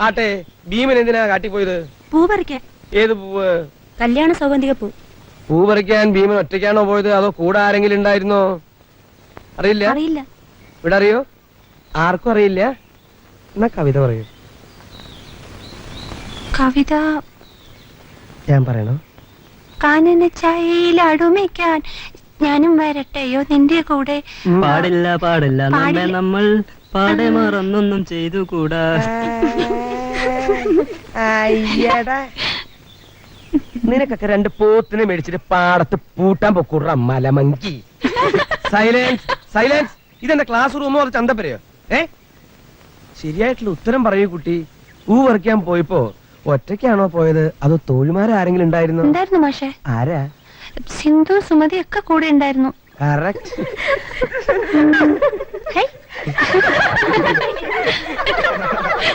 ആട്ടെ ഭീമൻ എന്തിനാ കാട്ടിപ്പോയത്? പൂ പറിക്കാൻ. ഏത് പൂവ്? കല്യാണ സൗഗന്ധിക പൂ. പൂ പറിക്കാൻ ഭീമൻ ഒറ്റയ്ക്കാണോ പോയത്, അതോ കൂടെ ആരെങ്കിലും ഉണ്ടായിരുന്നോ? അറിയില്ല. അറിയില്ല. ഇവിടെ അറിയോ? ആർക്കും അറിയില്ല. എന്നാ കവിത പറയൂ. കവിത ഞാൻ പറയണോ? കാനന ചായയിലടുമിക്കാൻ ഞാനും വരട്ടെയോ നിന്റെ കൂടെ. പാടില്ല പാടില്ല നമ്മെ നമ്മൾ പാടെ മറന്നൊന്നും ചെയ്തു കൂടാ. നിനക്കൊക്കെ രണ്ട് പോത്തിനെ മേടിച്ചിട്ട് പാടത്ത് പൂട്ടാൻ പൊക്കൂട മലമങ്കി. Silence silence. ഇതെന്താ ക്ലാസ് റൂമോ അത് ചന്തപ്പരയോ? ശരിയായിട്ടുള്ള ഉത്തരം പറയൂ കുട്ടി. പൂ പറിക്കാൻ പോയപ്പോ ഒറ്റയ്ക്കാണോ പോയത്, അതോ തോഴിമാരാരെങ്കിലും ഉണ്ടായിരുന്നു? ഉണ്ടായിരുന്നു മാഷേ. ആരാ? സിന്ധു സുമതി ഒക്കെ കൂടെ ഉണ്ടായിരുന്നു. കറക്റ്റ്.